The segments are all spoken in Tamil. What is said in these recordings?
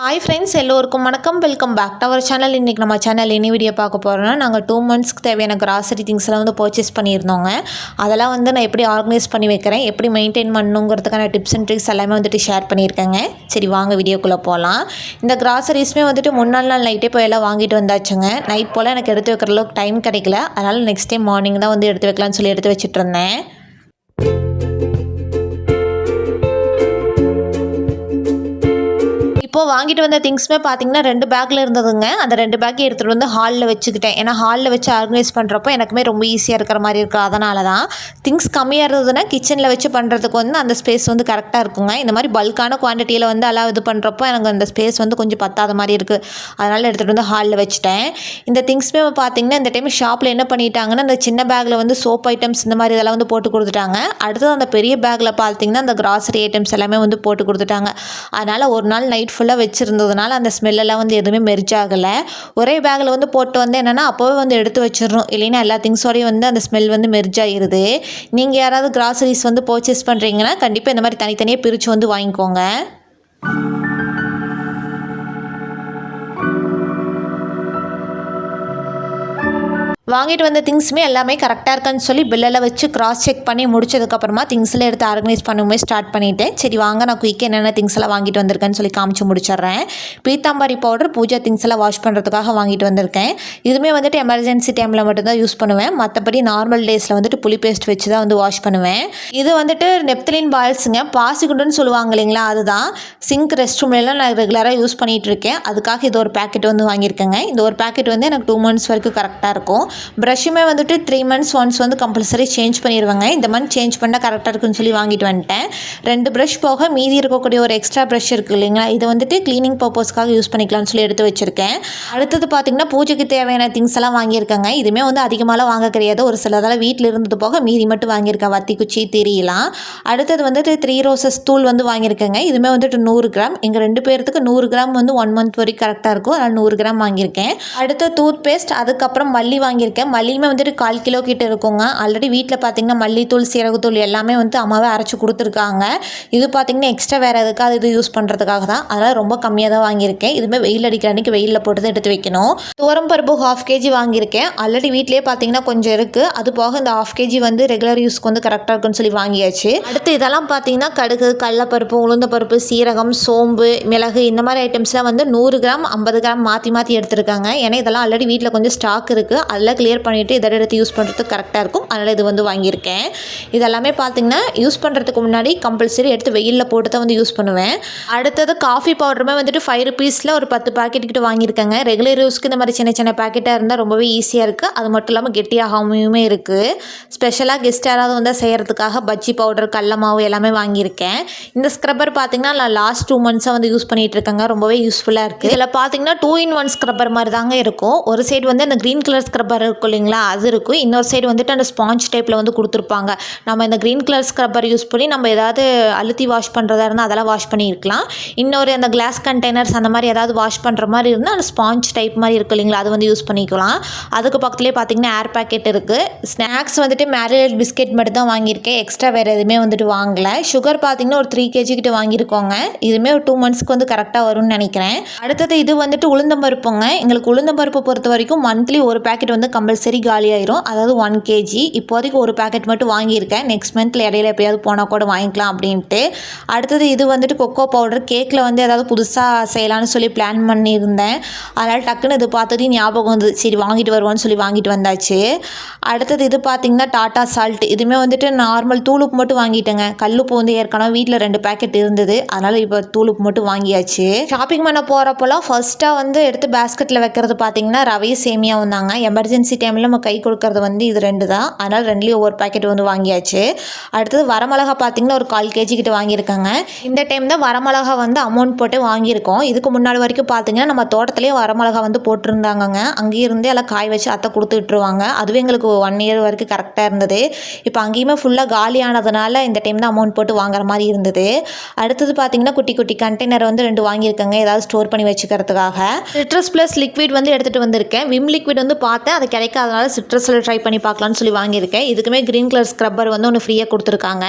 ஹாய் ஃப்ரெண்ட்ஸ், எல்லோருக்கும் வணக்கம். Welcome back to our channel. இன்றைக்கி நம்ம சேனல் என்ன வீடியோ பார்க்க போகிறோன்னா, நாங்கள் 2 மந்த்ஸ்க்கு தேவையான கிராசரி திங்ஸ்லாம் பர்ச்சேஸ் பண்ணியிருந்தோங்க. அதெல்லாம் நான் எப்படி ஆர்கனைஸ் பண்ணி வைக்கிறேன், எப்படி மெயின்டைன் பண்ணணுங்கிறதுக்கான டிப்ஸ் அண்ட் ட்ரிக்ஸ் எல்லாமே ஷேர் பண்ணியிருக்கேங்க. சரி வாங்க வீடியோக்குள்ளே போகலாம். இந்த கிராசரிஸுமே முன்னாள் நாள் நைட்டே போய் எல்லாம் வாங்கிட்டு வந்தாச்சுங்க. நைட் போல் எனக்கு எடுத்து வைக்கிற அளவுக்கு டைம் கிடைக்கல. அதனால் நெக்ஸ்ட் டைம் மார்னிங் தான் எடுத்து வைக்கலாம்னு சொல்லி எடுத்து வச்சுட்டு இருந்தேன். இப்போது வாங்கிட்டு வந்த திங்ஸுமே பார்த்திங்கன்னா 2 பேக்கில் இருந்ததுங்க. அந்த 2 பேக்கை எடுத்துகிட்டு ஹாலில் வச்சுக்கிட்டேன். ஏன்னா ஹாலில் வச்சு ஆர்கனைஸ் பண்ணுறப்போ எனக்குமே ரொம்ப ஈஸியாக இருக்கிற மாதிரி இருக்குது. அதனால தான் திங்ஸ் கம்மியாக இருந்ததுன்னா கிச்சனில் வச்சு பண்ணுறதுக்கு அந்த ஸ்பேஸ் கரெக்டாக இருக்குங்க. இந்த மாதிரி பல்கான குவான்டிட்டியில் எல்லாம் இது பண்ணுறப்போ எனக்கு அந்த ஸ்பேஸ் கொஞ்சம் பத்தாத மாதிரி இருக்குது. அதனால் எடுத்துகிட்டு ஹாலில் வச்சுட்டேன். இந்த திங்ஸுமே பார்த்திங்கன்னா இந்த டைம் ஷாப்பில் என்ன பண்ணிட்டாங்கன்னா, அந்த சின்ன பேக்கில் சோப் ஐட்டம்ஸ் இந்த மாதிரி இதெல்லாம் போட்டு கொடுத்துட்டாங்க. அடுத்தது அந்த பெரிய பேக்கில் பார்த்திங்கன்னா அந்த கிராசரி ஐட்டம்ஸ் எல்லாமே போட்டு கொடுத்துட்டாங்க. அதனால் ஒரு நாள் நைட் ஃபுல்லாக வச்சுருந்ததுனால அந்த ஸ்மெல்லாம் எதுவுமே மெர்ஜ் ஆகலை. ஒரே பேக்கில் போட்டு என்னென்னா அப்போவே எடுத்து வச்சிடணும். இல்லைன்னா எல்லா திங்ஸோடையும் அந்த ஸ்மெல் மெர்ஜ் ஆகிடுது. நீங்கள் யாராவது கிராசரிஸ் பர்ச்சேஸ் பண்ணுறீங்கன்னா கண்டிப்பாக இந்த மாதிரி தனித்தனியாக பிரித்து வாங்கிக்கோங்க. வாங்கிட்டு வந்த திங்ஸுமே எல்லாமே கரெக்டாக இருக்கான்னு சொல்லி பில்லெல்லாம் வச்சு கிராஸ் செக் பண்ணி முடிச்சதுக்கப்புறமா திங்ஸ்லாம் எடுத்து ஆர்கனைஸ் பண்ணுமே ஸ்டார்ட் பண்ணிவிட்டேன். சரி வாங்க நான் குயிக்காக என்னென்ன திங்ஸ் எல்லாம் வாங்கிட்டு வந்திருக்கேன்னு சொல்லி காமிச்சு முடிச்சிடுறேன். பீத்தாம்பரி பவுடர் பூஜா திங்ஸ் எல்லாம் வாஷ் பண்ணுறதுக்காக வாங்கிட்டு வந்திருக்கேன். இதுவுமே எமர்ஜென்சி டைமில் மட்டும்தான் யூஸ் பண்ணுவேன். மற்றபடி நார்மல் டேஸில் புளி பேஸ்ட் வச்சு தான் வாஷ் பண்ணுவேன். இது நெப்தலின் பால்ஸுங்க, பாசிகுண்டுன்னு சொல்லுவாங்க இல்லைங்களா, அதுதான். சிங்க் ரெஸ்ட் ரூம்லாம் நான் ரெகுலராக யூஸ் பண்ணிகிட்டு இருக்கேன். அதுக்காக இது ஒரு பேக்கெட் வாங்கியிருக்கேங்க. இந்த ஒரு பேக்கெட் எனக்கு 2 மந்த்ஸ் வரைக்கும் கரெக்டாக இருக்கும். ப்ரஷ்ஷுமே 3 months ஒன்ஸ் கம்பல்சரி சேஞ்ச் பண்ணிடுவாங்க. இந்த மந்த் சேஞ்ச் பண்ணால் கரெக்டாக இருக்குன்னு சொல்லி வாங்கிட்டு வந்துட்டேன். 2 ப்ரஷ் போக மீதி இருக்கக்கூடிய ஒரு எக்ஸ்ட்ரா ப்ரஷ் இருக்குது இல்லைங்களா, இது க்ளீனிங் பர்பஸ்க்காக யூஸ் பண்ணிக்கலாம்னு சொல்லி எடுத்து வச்சுருக்கேன். அடுத்தது பார்த்திங்கன்னா பூஜைக்கு தேவையான திங்ஸ் எல்லாம் வாங்கியிருக்கேங்க. இதுவுமே அதிகமாகலாம் வாங்க கிடையாது. ஒரு சிலதெல்லாம் வீட்டில் இருந்தது போக மீதி மட்டும் வாங்கியிருக்கேன். வத்தி குச்சி தெரியலாம். அடுத்தது 3 ரோசஸ் தூள் வாங்கியிருக்கேங்க. இதுவுமே 100 கிராம். எங்கள் 2 பேர்த்துக்கு 100 கிராம் 1 month வரைக்கும் கரெக்டாக இருக்கும். அதனால் 100 கிராம் வாங்கியிருக்கேன். அடுத்து டூத் பேஸ்ட், அதுக்கப்புறம் மல்லி வாங்கியிருக்கேன். மல்லியுமே 1/4 கிலோ கிட்ட இருக்குங்க. ஆல்ரெடி வீட்டில் பார்த்திங்கன்னா மல்லித்தூள் சீரகத்தூள் எல்லாமே அம்மாவே அரைச்சி கொடுத்துருக்காங்க. இது பார்த்திங்கன்னா எக்ஸ்ட்ரா வேறு எதுக்காக இது யூஸ் பண்ணுறதுக்காக தான். அதனால் ரொம்ப கம்மியாக தான் வாங்கியிருக்கேன். இதுவுமே வெயில் அடிக்கிற அன்றைக்கி வெயிலில் போட்டு தான் எடுத்து வைக்கணும். துவரம் பருப்பு 1/2 kg வாங்கியிருக்கேன். ஆல்ரெடி வீட்டிலே பார்த்திங்கன்னா கொஞ்சம் இருக்குது. அது போக இந்த 1/2 kg ரெகுலர் யூஸ்க்கு கரெக்டாக இருக்குன்னு சொல்லி வாங்கியாச்சு. அடுத்து இதெல்லாம் பார்த்திங்கன்னா கடுகு, கடலைப்பருப்பு, உளுந்தப்பருப்பு, சீரகம், சோம்பு, மிளகு இந்த மாதிரி ஐட்டம்ஸ்லாம் 100 கிராம் 50 கிராம் மாற்றி எடுத்துருக்காங்க. ஏன்னா இதெல்லாம் ஆல்ரெடி வீட்டில் கொஞ்சம் ஸ்டாக் இருக்குது. அதெல்லாம் கிளியர் பண்ணிவிட்டு இதை எடுத்து யூஸ் பண்ணுறதுக்கு கரெக்டாக இருக்கும். அதனால் இது வாங்கியிருக்கேன். இதெல்லாமே பார்த்திங்கன்னா யூஸ் பண்ணுறதுக்கு முன்னாடி கம்பல்சரி எடுத்து வெயிலில் போட்டு தான் யூஸ் பண்ணுவேன். அடுத்தது காஃபி பவுடருமே 5 rupeesல ஒரு 10 பாக்கெட் கிட்ட வாங்கியிருக்கேங்க. ரெகுலர் யூஸ்க்கு இந்த மாதிரி சின்ன சின்ன பேக்கெட்டாக இருந்தால் ரொம்பவே ஈஸியாக இருக்குது. அது மட்டும் இல்லாமல் கெட்டியாகாமையுமே இருக்குது. ஸ்பெஷலாக கெஸ்ட் யாராவது செய்கிறதுக்காக பஜ்ஜி பவுடர், கடல மாவு எல்லாமே வாங்கியிருக்கேன். இந்த ஸ்க்ரப்பர் பார்த்திங்கன்னா நான் லாஸ்ட் 2 monthஸாக யூஸ் பண்ணிகிட்டு இருக்கேங்க. ரொம்பவே யூஸ்ஃபுல்லாக இருக்குது. இதில் பார்த்திங்கன்னா 2-in-1 ஸ்க்ரப்பர் மாதிரி தாங்க இருக்கும். ஒரு சைடு அந்த க்ரீன் கலர் ஸ்க்ரப்பர் இருக்கும் இல்லைங்களா, அது இருக்கும். இன்னொரு சைடு அந்த ஸ்பாஞ்ச் டைப்பில் கொடுத்துருப்பாங்க. நம்ம இந்த க்ரீன் கலர் ஸ்க்ரப்பர் யூஸ் பண்ணி நம்ம ஏதாவது அழுத்தி வாஷ் பண்ணுறதா இருந்தால் அதெல்லாம் வாஷ் பண்ணியிருக்கலாம். இன்னொரு அந்த கிளாஸ் கண்டெய்னர்ஸ் அந்த மாதிரி ஏதாவது வாஷ் பண்ணுற மாதிரி இருந்தால் அந்த ஸ்பாஞ்ச் டைப் மாதிரி இருக்குது இல்லைங்களா, அது யூஸ் பண்ணிக்கலாம். அதுக்கு பக்கத்துலேயே பார்த்திங்கன்னா ஏர் பேக்கெட் இருக்குது. ஸ்நாக்ஸ் மேரிலேட் பிஸ்கெட் மட்டும் தான் வாங்கியிருக்கேன். எக்ஸ்ட்ரா வேறு எதுவுமே வாங்கலை. சுகர் பார்த்திங்கன்னா ஒரு 3 kg கிட்ட வாங்கியிருக்கோங்க. இதுவுமே ஒரு 2 monthsக்கு கரெக்டாக வரும்னு நினைக்கிறேன். அடுத்தது இது உளுந்தம்பருப்புங்க. எங்களுக்கு உளுந்தம்பருப்பு பொறுத்த வரைக்கும் மந்த்லி ஒரு பேக்கெட் கம்பல்சரி காலியாயிரும். அதாவது 1 kg. இப்போதைக்கு ஒரு பேக்கெட் மட்டும் வாங்கியிருக்கேன். நெக்ஸ்ட் மந்த்தில் இடையில எப்போயாவது போனால் கூட வாங்கிக்கலாம் அப்படின்ட்டு. அடுத்தது இது கொக்கோ பவுடர். கேக்கில் ஏதாவது புதுசாக செய்யலான்னு சொல்லி பிளான் பண்ணியிருந்தேன். அதனால் டக்குன்னு இது பார்த்தது ஞாபகம் வந்து சரி வாங்கிட்டு வருவோன்னு சொல்லி வாங்கிட்டு வந்தாச்சு. அடுத்தது இது பார்த்திங்கன்னா டாட்டா சால்ட். இதுவுமே நார்மல் தூளுப்பு மட்டும் வாங்கிட்டேங்க. கல்லுப்பு ஏற்கனவே வீட்டில் 2 பேக்கெட் இருந்தது. அதனால் இப்போ தூளுப்பு மட்டும் வாங்கியாச்சு. ஷாப்பிங் பண்ண போகிறப்போலாம் ஃபர்ஸ்ட்டாக எடுத்து பேஸ்கெட்டில் வைக்கிறது பார்த்திங்கன்னா ரவை சேமியா வந்தாங்க. எமர்ஜென்சி டைமில் நம்ம கை கொடுக்கறது இது 2 தான். அதனால் 2லேயும் ஒவ்வொரு பேக்கெட் வாங்கியாச்சு. அடுத்தது வரமிளகா பார்த்திங்கன்னா ஒரு 1/4 kg கிட்ட வாங்கியிருக்காங்க. இந்த டைம் தான் வரமிளகா அமௌண்ட் போட்டு வாங்கியிருக்கோம். இதுக்கு முன்னாடி வரைக்கும் பார்த்திங்கன்னா நம்ம தோட்டத்துலேயே வரமிளகா போட்டிருந்தாங்கங்க. அங்கேயே இருந்து எல்லாம் காய் வச்சு அத்தை கொடுத்து விட்டுருவாங்க. அதுவே எங்களுக்கு 1 year வரைக்கும் கரெக்டாக இருந்தது. இப்போ அங்கேயுமே ஃபுல்லாக காலியானதுனால இந்த டைம் தான் அமௌண்ட் போட்டு வாங்குற மாதிரி இருந்தது. அடுத்தது பார்த்திங்கன்னா குட்டி குட்டி கண்டெய்னர் 2 வாங்கியிருக்காங்க. ஏதாவது ஸ்டோர் பண்ணி வச்சுக்கிறதுக்காக. சிட்ரஸ் ப்ளஸ் லிக்விட் எடுத்துகிட்டு வந்திருக்கேன். விம் லிக்விட் பார்த்தேன். அதை கிடைக்காதனால சிட்ரஸில் ட்ரை பண்ணி பார்க்கலான்னு சொல்லி வாங்கியிருக்கேன். இதுக்குமே க்ரீன் கலர் ஸ்க்ரப்பர் வந்து ஒன்று ஃப்ரீயாக கொடுத்துருக்காங்க.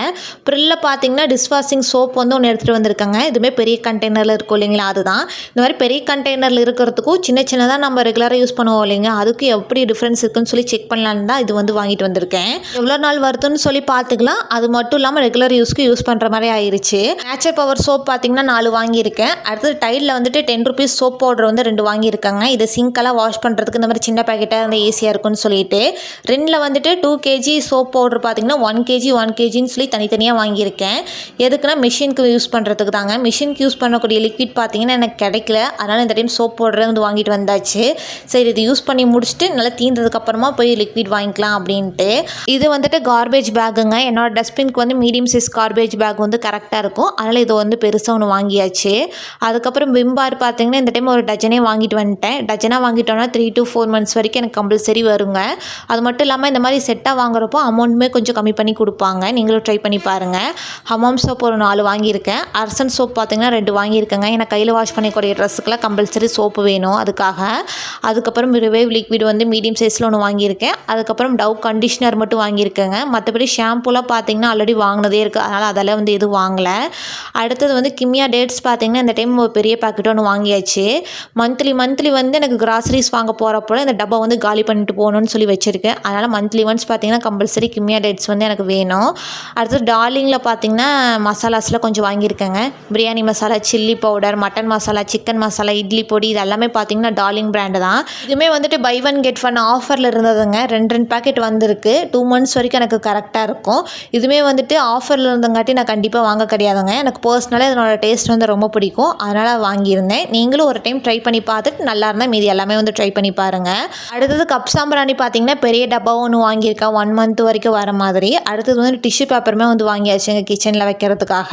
ப்ரில்லில் பார்த்தீங்கன்னா டிஷ்வாஷிங் சோப் வந்து ஒன்று எடுத்துகிட்டு வந்திருக்காங்க. இதுவுமே பெரிய கண்டெய்னரில் இருக்கும் இல்லைங்களா, அதுதான். இந்த மாதிரி பெரிய கண்டெய்னரில் இருக்கிறதுக்கும் சின்னதாக நம்ம ரெகுலராக யூஸ் பண்ணுவோம் இல்லைங்க, அதுக்கு எப்படி டிஃப்ரென்ஸ் இருக்குன்னு சொல்லி செக் பண்ணலான்னு தான் இது வந்து வாங்கிட்டு வந்திருக்கேன். எவ்வளோ நாள் வருதுன்னு சொல்லி பார்த்துக்கலாம். அது மட்டும் இல்லாமல் ரெகுலர் யூஸ்க்கு யூஸ் பண்ணுற மாதிரி ஆயிடுச்சு. நேச்சர் பவர் சோப் பார்த்தீங்கன்னா 4 வாங்கியிருக்கேன். அடுத்தது டைடில் வந்துட்டு 10 rupees சோப் பவுடர் வந்து 2 வாங்கியிருக்காங்க. இது சிங்க்கெல்லாம் வாஷ் பண்ணுறதுக்கு இந்த மாதிரி சின்ன பேக்கெட்டாக வந்து ஈஸியாக இருக்குன்னு சொல்லிட்டு ரெண்டில் வந்துட்டு 2 kg சோப் பவுடர் பார்த்தீங்கன்னா 1 kgன்னு சொல்லி தனித்தனியாக வாங்கியிருக்கேன். எதுக்குன்னா மிஷினுக்கு யூஸ் பண்ணுறதுக்கு தாங்க. மிஷினுக்கு யூஸ் பண்ணக்கூடிய லிக்விட் பார்த்தீங்கன்னா எனக்கு கிடைக்கல. அதனால் இந்த டைம் சோப் பவுடரை வந்து வாங்கிட்டு வந்தாச்சு. சரி, இது யூஸ் பண்ணி முடிச்சுட்டு நல்லா தீர்ந்ததுக்கப்புறமா போய் லிக்விட் வாங்கிக்கலாம் அப்படின்ட்டு. இது வந்துட்டு கார்பேஜ் பேக்குங்க. என்னோட டஸ்ட்பினுக்கு வந்து மீடியம் சைஸ் கார்பேஜ் பேக் வந்து கரெக்டாக இருக்கும். அதனால் இது வந்து பெருசாக ஒன்று வாங்கியாச்சு. அதுக்கப்புறம் விம் பார் பார்த்தீங்கன்னா இந்த டைம் ஒரு டஜனே வாங்கிட்டு வந்துட்டேன். டஜனாக வாங்கிட்டோன்னா 3 to 4 months வரைக்கும் எனக்கு கம்பல்சரி வருங்க. அது மட்டும் இல்லாமல் இந்த மாதிரி செட்டாக வாங்குறப்போ அமௌண்ட்டுமே கொஞ்சம் கம்மி பண்ணி கொடுப்பாங்க. நீங்களும் ட்ரை பண்ணி பாருங்கள். ஹமாம் சோப் ஒரு 4 வாங்கியிருக்கேன். அரசன் சோப் பார்த்தீங்கன்னா 2 வாங்கியிருக்கேங்க. ஏன்னா கையில் வாஷ் பண்ணிக்கூடிய ட்ரெஸ்ஸுக்கெல்லாம் கம்பல்சரி சோப்பு வேணும் அதுக்காக. அதுக்கப்புறம் ரிவைவ் லிக்விட் வந்து மீடியம் சைஸில் ஒன்று வாங்கியிருக்கேன். அதுக்கப்புறம் டவ் கண்டிஷ்னர் மட்டும் வாங்கியிருக்கேங்க. மற்றபடி ஷாம்பூலாம் பார்த்தீங்கன்னா ஆல்ரெடி வாங்கினதே இருக்குது. அதனால் அதெல்லாம் வந்து எதுவும் வாங்கலை. அடுத்தது வந்து கிமியா டேட்ஸ் பார்த்தீங்கன்னா இந்த டைம் ஒரு பெரிய பாக்கெட் ஒன்று வாங்கியாச்சு. மந்த்லி வந்து எனக்கு கிராசரிஸ் வாங்க போகிறப்போ இந்த டப்பா வந்து காலி பண்ணிட்டு போகணுன்னு சொல்லி வச்சுருக்கேன். அதனால் மந்த்லி ஒன்ஸ் பார்த்தீங்கன்னா கம்பல்சரி கிமியா டேட்ஸ் வந்து எனக்கு வேணும். அடுத்தது டார்லிங்கில் பார்த்தீங்கன்னா மசாலாஸில் கொஞ்சம் வாங்கியிருக்கேங்க. Biryani masala, chilli powder, mutton masala, chicken masala, idli பொடி, இது எல்லாமே பார்த்தீங்கன்னா டார்லிங் பிராண்டு தான். இதுவுமே வந்துட்டு பை 1 get 1 ஆஃபரில் இருந்ததுங்க. 2 பாக்கெட் வந்திருக்கு. 2 months வரைக்கும் எனக்கு கரெக்டாக இருக்கும். இதுவுமே வந்துட்டு ஆஃபரில் இருந்தங்காட்டி நான் கண்டிப்பாக வாங்க கிடையாதுங்க. எனக்கு பர்சனலாக இதனோட டேஸ்ட் வந்து ரொம்ப பிடிக்கும். அதனால் வாங்கியிருந்தேன். நீங்களும் ஒரு டைம் ட்ரை பண்ணி பார்த்துட்டு நல்லா இருந்தால் மீதி எல்லாமே வந்து ட்ரை பண்ணி பாருங்கள். அடுத்தது கப் சாம்பிராணி பார்த்தீங்கன்னா பெரிய டப்பாவும் ஒன்று வாங்கியிருக்கேன். 1 month வரைக்கும் வர மாதிரி. அடுத்தது வந்து டிஷ்யூ பேப்பருமே வந்து வாங்கியாச்சு எங்கள் கிச்சனில் வைக்கிறதுக்காக.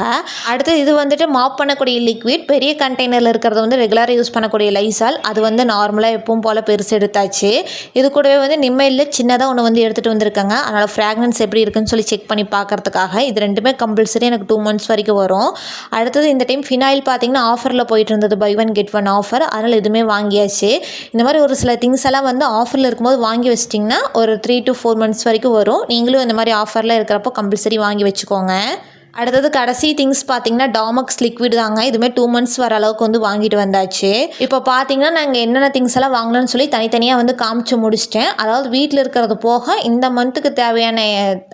அடுத்தது இது வந்துட்டு மாப் பண்ணக்கூடிய லிக்விட். பெரிய கண்டெய்னரில் இருக்கிறது வந்து ரெகுலராக யூஸ் பண்ணக்கூடிய லைசால். அது வந்து நார்மலாக எப்பவும் போல் பெருசு எடுத்தாச்சு. இது கூடவே வந்து நிம்மையில் சின்னதாக ஒன்று வந்து எடுத்துகிட்டு வந்திருக்காங்க. அதனால் ஃப்ராக்ரன்ஸ் எப்படி இருக்குன்னு சொல்லி செக் பண்ணி பார்க்கறதுக்காக. இது ரெண்டுமே கம்பல்சரி எனக்கு 2 months வரைக்கும் வரும். அடுத்தது இந்த டைம் ஃபினாயில் பார்த்தீங்கன்னா ஆஃபரில் போயிட்டு இருந்தது. Buy 1 get 1 offer. அதனால் இதுவுமே வாங்கியாச்சு. இந்த மாதிரி ஒரு சில திங்ஸ் எல்லாம் வந்து ஆஃபரில் இருக்கும்போது வாங்கி வச்சிட்டிங்கன்னா ஒரு 3 to 4 months வரைக்கும் வரும். நீங்களும் இந்த மாதிரி ஆஃபரில் இருக்கிறப்போ கம்பல்சரி வாங்கி வச்சுக்கோங்க. அடுத்தது கடைசி திங்ஸ் பார்த்தீங்கன்னா டாமக்ஸ் லிக்விட் தாங்க. இதுவுமே 2 months வர அளவுக்கு வந்து வாங்கிட்டு வந்தாச்சு. இப்போ பார்த்தீங்கன்னா நாங்கள் என்னென்ன திங்ஸ் எல்லாம் வாங்கணும்னு சொல்லி தனித்தனியாக வந்து காமிச்சு முடிச்சிட்டேன். அதாவது வீட்டில் இருக்கிறது போக இந்த மந்த்துக்கு தேவையான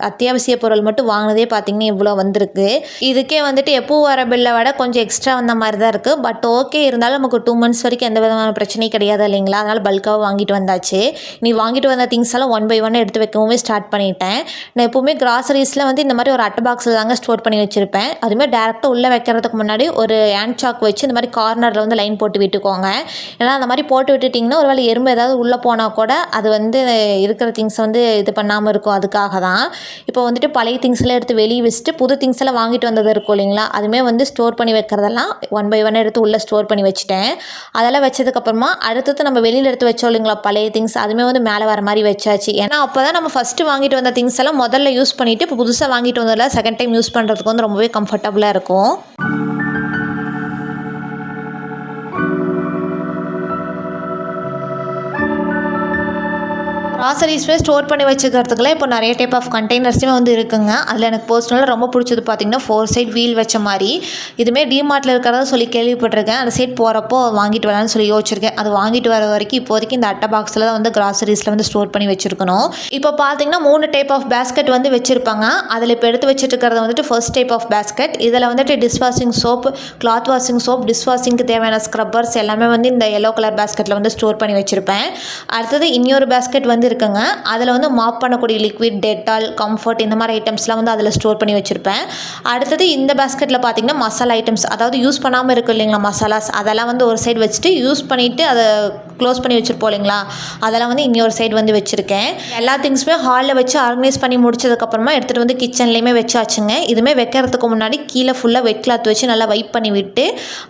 அத்தியாவசிய பொருள் மட்டும் வாங்கினதே பார்த்தீங்கன்னா இவ்வளோ வந்திருக்கு. இதுக்கே வந்துட்டு எப்போ வர பில்லை விட கொஞ்சம் எக்ஸ்ட்ரா வந்த மாதிரி தான் இருக்குது. பட் ஓகே, இருந்தாலும் நமக்கு 2 months வரைக்கும் எந்த விதமான பிரச்சனையும் கிடையாது இல்லைங்களா. அதனால் பல்காக வாங்கிட்டு வந்தாச்சு. நீ வாங்கிட்டு வந்த திங்ஸ் எல்லாம் 1 by 1 எடுத்து வைக்கவும் ஸ்டார்ட் பண்ணிட்டேன். நான் எப்போவுமே கிராசரிஸில் வந்து இந்த மாதிரி ஒரு அட்டை பாக்ஸில் தாங்க ஸ்டோர் பண்ணி வச்சுருப்பேன். அதுமாதிரி டேரெக்டாக உள்ளே வைக்கிறதுக்கு முன்னாடி ஒரு ஹேண்ட் சாக் வச்சு இந்த மாதிரி கார்னரில் வந்து லைன் போட்டு விட்டுக்கோங்க. ஏன்னா அந்த மாதிரி போட்டு விட்டுட்டிங்கன்னா ஒரு வேளை எறும்பு ஏதாவது உள்ளே போனால் கூட அது வந்து இருக்கிற திங்ஸ் வந்து இது பண்ணாமல் இருக்கும். அதுக்காக தான் இப்போ வந்துட்டு பழைய திங்ஸ்லாம் எடுத்து வெளியே வச்சுட்டு புது திங்ஸ் எல்லாம் வாங்கிட்டு வந்தது இருக்கும் இல்லைங்களா, அதுவுமே வந்து ஸ்டோர் பண்ணி வைக்கிறதெல்லாம் 1 by 1 எடுத்து உள்ளே ஸ்டோர் பண்ணி வச்சுட்டேன். அதெல்லாம் வச்சதுக்கப்புறமா அடுத்தது நம்ம வெளியில் எடுத்து வச்சோம் இல்லைங்களா பழைய திங்ஸ், அதுவுமே வந்து மேலே வர மாதிரி வச்சாச்சு. ஏன்னா அப்போ தான் நம்ம ஃபஸ்ட்டு வாங்கிட்டு வந்த திங்ஸ் எல்லாம் முதல்ல யூஸ் பண்ணிவிட்டு இப்போ புதுசாக வாங்கிட்டு வந்ததில் செகண்ட் டைம் யூஸ் பண்ணுறதுக்கு வந்து ரொம்பவே கம்ஃபர்டபுளாக இருக்கும். கிராசரிஸ்மே ஸ்டோர் பண்ணி வச்சுக்கிறதுக்குலாம் இப்போ நிறைய டைப் ஆஃப் கண்டெய்னர்ஸுமே வந்து இருக்குங்க. அதில் எனக்கு பர்சனலாக ரொம்ப பிடிச்சது பார்த்திங்கன்னா 4 side வீல் வச்ச மாதிரி. இதுவுமே டிமார்ட்டில் இருக்கிறதா சொல்லி கேள்விப்பட்டிருக்கேன். அந்த சைட் போகிறப்போ வாங்கிட்டு வரலான்னு சொல்லி யோசிச்சிருக்கேன். அது வாங்கிட்டு வர வரைக்கும் இப்போதைக்கு இந்த அட்டை பாக்ஸில் தான் வந்து கிராசரிஸில் வந்து ஸ்டோர் பண்ணி வச்சுருக்கணும். இப்போ பார்த்திங்கன்னா 3 டைப் ஆஃப் பேஸ்கெட் வந்து வச்சுருப்பாங்க. அதில் இப்போ எடுத்து வச்சுட்டு இருக்கிறது வந்துட்டு ஃபர்ஸ்ட் டைப் ஆஃப் பேஸ்கெட். இதில் வந்துட்டு dish washing soap, cloth washing soap, dish வாஷிங்க்கு தேவையான ஸ்க்ரப்பர்ஸ் எல்லாமே வந்து இந்த எல்லோ கலர் பேஸ்கெட்டில் வந்து ஸ்டோர் பண்ணி வச்சுருப்பேன். அடுத்தது இன்னொரு பேஸ்கெட் வந்து இருக்குங்க. அதில் வந்து மாப் பண்ணக்கூடிய லிக்விட், டெட்டால், கம்ஃபர்ட் இந்த மாதிரி ஐட்டம்ஸ்லாம் வந்து அதில் ஸ்டோர் பண்ணி வச்சுருப்பேன். அடுத்தது இந்த பேஸ்கெட்டில் பார்த்திங்கன்னா மசாலா ஐட்டம்ஸ், அதாவது யூஸ் பண்ணாமல் இருக்கும் இல்லைங்களா மசாலாஸ், அதெல்லாம் வந்து ஒரு சைடு வச்சுட்டு யூஸ் பண்ணிவிட்டு அதை க்ளோஸ் பண்ணி வச்சுருப்போம் இல்லைங்களா, அதெல்லாம் வந்து இன்னொரு சைடு வந்து வச்சுருக்கேன். எல்லா திங்ஸுமே ஹாலில் வச்சு ஆர்கனைஸ் பண்ணி முடிச்சதுக்கப்புறமா எடுத்துகிட்டு வந்து கிச்சன்லேயுமே வச்சாச்சுங்க. இதுவுமே வைக்கிறதுக்கு முன்னாடி கீழே ஃபுல்லாக வெட் கிளாத் வச்சு நல்லா வைப் பண்ணி விட்டு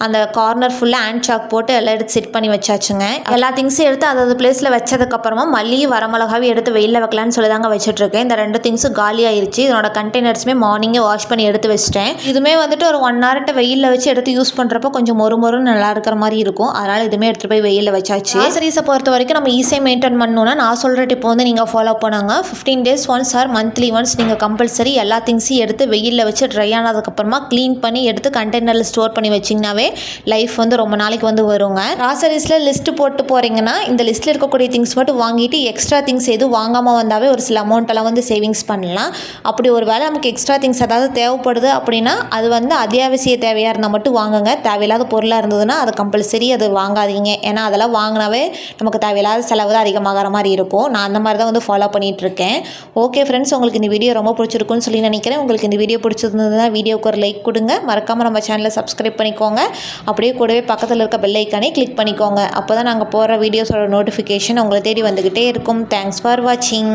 அந்த கார்னர் ஃபுல்லாக ஹேண்ட் சாக் போட்டு எல்லாம் எடுத்து செட் பண்ணி வச்சாச்சுங்க. எல்லா திங்ஸும் எடுத்து அதாவது பிளேஸில் வச்சதுக்கப்புறமா மல்லிகை வரமிளகாவே எடுத்து வெயிலில் வைக்கலான்னு சொல்லி தாங்க வச்சுட்ருக்கேன். இந்த 2 திங்ஸும் காலி ஆயிடுச்சு. இதனோட கண்டெய்னர்ஸுமே மார்னிங்கே வாஷ் பண்ணி எடுத்து வச்சிட்டேன். இதுவுமே வந்துட்டு ஒரு 1 hour வெயிலில் வச்சு எடுத்து யூஸ் பண்ணுறப்போ கொஞ்சம் மொறுன்னு நல்லா இருக்கிற மாதிரி இருக்கும். அதனால் இதுவுமே எடுத்துகிட்டு போய் வெயிலில் வச்சாச்சு. கிராசரிஸை பொறுத்த வரைக்கும் நம்ம ஈஸியாக மெயின்டைன் பண்ணணும்னா நான் சொல்கிற டிப் வந்து நீங்கள் ஃபாலோ பண்ணாங்க 15 days once R monthly once நீங்கள் கம்பல்சரி எல்லா திங்ஸையும் எடுத்து வெயிலில் வச்சு ட்ரை ஆனதுக்கப்புறமா க்ளீன் பண்ணி எடுத்து கண்டெய்னரில் ஸ்டோர் பண்ணி வச்சிங்கனாவே லைஃப் வந்து ரொம்ப நாளைக்கு வந்து வருங்க. கிராசரிஸில் லிஸ்ட்டு போட்டு போகிறீங்கன்னா இந்த லிஸ்ட்டில் இருக்கக்கூடிய திங்ஸ் மட்டும் வாங்கிட்டு எக்ஸ்ட்ரா திங்ஸ் எதுவும் வாங்காமல் வந்தாவே ஒரு சில அமௌண்ட்டெல்லாம் வந்து சேவிங்ஸ் பண்ணலாம். அப்படி ஒரு வேளை நமக்கு எக்ஸ்ட்ரா திங்ஸ் ஏதாவது தேவைப்படுது அப்படின்னா அது வந்து அத்தியாவசிய தேவையாக இருந்தால் மட்டும் வாங்குங்க. தேவையில்லாத பொருளாக இருந்ததுன்னா அது கம்பல்சரி அது வாங்காதீங்க. ஏன்னா அதெல்லாம் வாங்கினாவே நமக்கு தேவையில்லாத செலவு தான் அதிகமாகிற மாதிரி இருக்கும். நான் அந்த மாதிரி தான் வந்து ஃபாலோ பண்ணிகிட்ருக்கேன். ஓகே ஃப்ரெண்ட்ஸ், உங்களுக்கு இந்த வீடியோ ரொம்ப பிடிச்சிருக்குன்னு சொல்லி நினைக்கிறேன். உங்களுக்கு இந்த வீடியோ பிடிச்சிருந்ததுன்னா வீடியோக்கு ஒரு லைக் கொடுங்க. மறக்காமல் நம்ம சேனலை சப்ஸ்கிரைப் பண்ணிக்கோங்க. அப்படியே கூடவே பக்கத்தில் இருக்க பெல் ஐக்கானே கிளிக் பண்ணிக்கோங்க. அப்போ தான் நாங்கள் போகிற வீடியோஸோட நோட்டிஃபிகேஷன் உங்களை தேடி வந்துக்கிட்டே இருக்கும். தேங்க்ஸ் ஃபார் வாட்சிங்.